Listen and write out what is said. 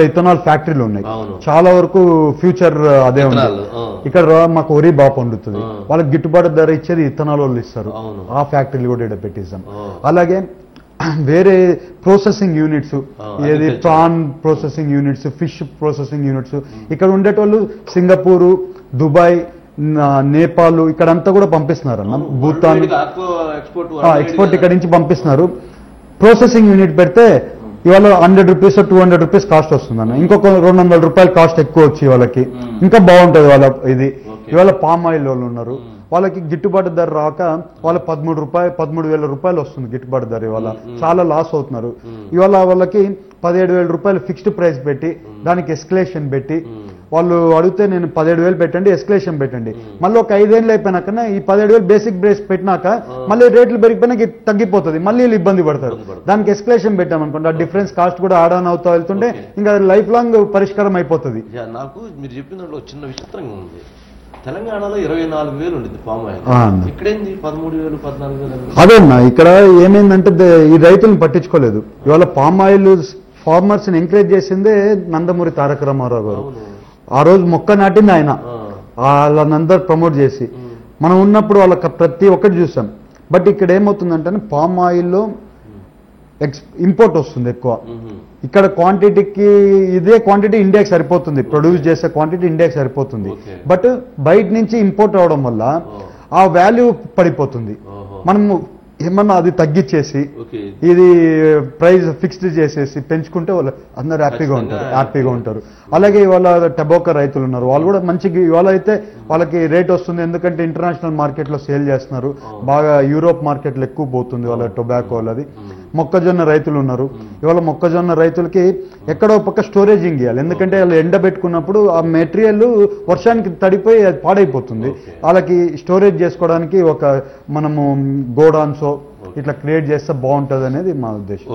Ethanol ఫ్యాక్టరీలు ఉన్నాయి. చాలా వరకు ఫ్యూచర్ అదే ఉంది. ఇక్కడ మాకు వరి బాగా పండుతుంది, వాళ్ళకి గిట్టుబాటు ధర ఇచ్చేది ఇథనాల్ వాళ్ళు ఇస్తారు. ఆ ఫ్యాక్టరీలు కూడా ఇక్కడ పెట్టిస్తాం. అలాగే వేరే ప్రాసెసింగ్ యూనిట్స్, ఏది prawn processing units, fish processing units ఇక్కడ ఉండేటోళ్ళు సింగపూర్, దుబాయ్, నేపాల్ ఇక్కడంతా కూడా పంపిస్తున్నారు అన్న. భూతాన్ ఎక్స్పోర్ట్ ఇక్కడ నుంచి పంపిస్తున్నారు. ప్రాసెసింగ్ యూనిట్ పెడితే ఇవాళ 100 రూపీస్ 200 రూపీస్ కాస్ట్ వస్తుంది అన్న. ఇంకొక 200 రూపాయలు కాస్ట్ ఎక్కువ వచ్చి వాళ్ళకి ఇంకా బాగుంటుంది వాళ్ళ ఇది. ఇవాళ పామ్ ఆయిల్ వాళ్ళు ఉన్నారు, వాళ్ళకి గిట్టుబాటు ధర రాక వాళ్ళ 13,000 రూపాయలు వస్తుంది గిట్టుబాటు ధర. ఇవాళ చాలా లాస్ అవుతున్నారు. ఇవాళ వాళ్ళకి 17,000 రూపాయలు ఫిక్స్డ్ ప్రైస్ పెట్టి దానికి ఎస్కలేషన్ పెట్టి వాళ్ళు అడిగితే నేను 17,000 పెట్టండి, ఎస్కలేషన్ పెట్టండి. మళ్ళీ ఒక 5 ఏళ్ళు అయిపోయినాక ఈ 17,000 బేసిక్ ప్రైస్ పెట్టినాక మళ్ళీ రేట్లు పెరిగిపోయినా తగ్గిపోతుంది, మళ్ళీ వీళ్ళు ఇబ్బంది పడతారు. దానికి ఎస్కలేషన్ పెట్టామనుకోండి, ఆ డిఫరెన్స్ కాస్ట్ కూడా ఆడ్ ఆన్ అవుతా వెళ్తుంటే ఇంకా లైఫ్ లాంగ్ పరిష్కారం అయిపోతుంది. నాకు మీరు చెప్పిన దాంట్లో చిన్న విచిత్రంగా ఉంది. తెలంగాణలో 24,000 ఉండేది పామ్ ఆయిల్, ఇక్కడేంది 13,000 14,000? అదేనా ఇక్కడ ఏమైందంటే ఈ రైతులను పట్టించుకోలేదు. ఇవాళ పామ్ ఆయిల్ ఫార్మర్స్ ని ఎంకరేజ్ చేసిందే నందమూరి తారక రామారావు గారు. ఆ రోజు మొక్క నాటింది ఆయన, వాళ్ళందరూ ప్రమోట్ చేసి. మనం ఉన్నప్పుడు వాళ్ళకి ప్రతి ఒక్కటి చూసాం. బట్ ఇక్కడ ఏమవుతుందంటే పామ్ ఆయిల్లో ఇంపోర్ట్ వస్తుంది ఎక్కువ. ఇక్కడ క్వాంటిటీకి ఇదే క్వాంటిటీ ఇండియాకి సరిపోతుంది, ప్రొడ్యూస్ చేసే క్వాంటిటీ ఇండియాకి సరిపోతుంది. బట్ బయట నుంచి ఇంపోర్ట్ అవడం వల్ల ఆ వాల్యూ పడిపోతుంది. మనము ఏమన్నా అది తగ్గించేసి ఇది ప్రైస్ ఫిక్స్డ్ చేసేసి పెంచుకుంటే వాళ్ళు అందరు హ్యాపీగా ఉంటారు. అలాగే ఇవాళ టొబాకో రైతులు ఉన్నారు, వాళ్ళు కూడా మంచిగా ఇవాళ అయితే వాళ్ళకి రేట్ వస్తుంది. ఎందుకంటే ఇంటర్నేషనల్ మార్కెట్లో సేల్ చేస్తున్నారు బాగా, యూరోప్ మార్కెట్లో ఎక్కువ పోతుంది వాళ్ళ టొబాకో వాళ్ళది. మొక్కజొన్న రైతులు ఉన్నారు, ఇవాళ మొక్కజొన్న రైతులకి ఎక్కడో పక్క స్టోరేజింగ్ ఇవ్వాలి. ఎందుకంటే వాళ్ళు ఎండబెట్టుకున్నప్పుడు ఆ మెటీరియల్ వర్షానికి తడిపోయి అది పాడైపోతుంది. వాళ్ళకి స్టోరేజ్ చేసుకోవడానికి ఒక మనము గోడాన్సో ఇట్లా క్రియేట్ చేస్తే బాగుంటుంది అనేది మా ఉద్దేశం.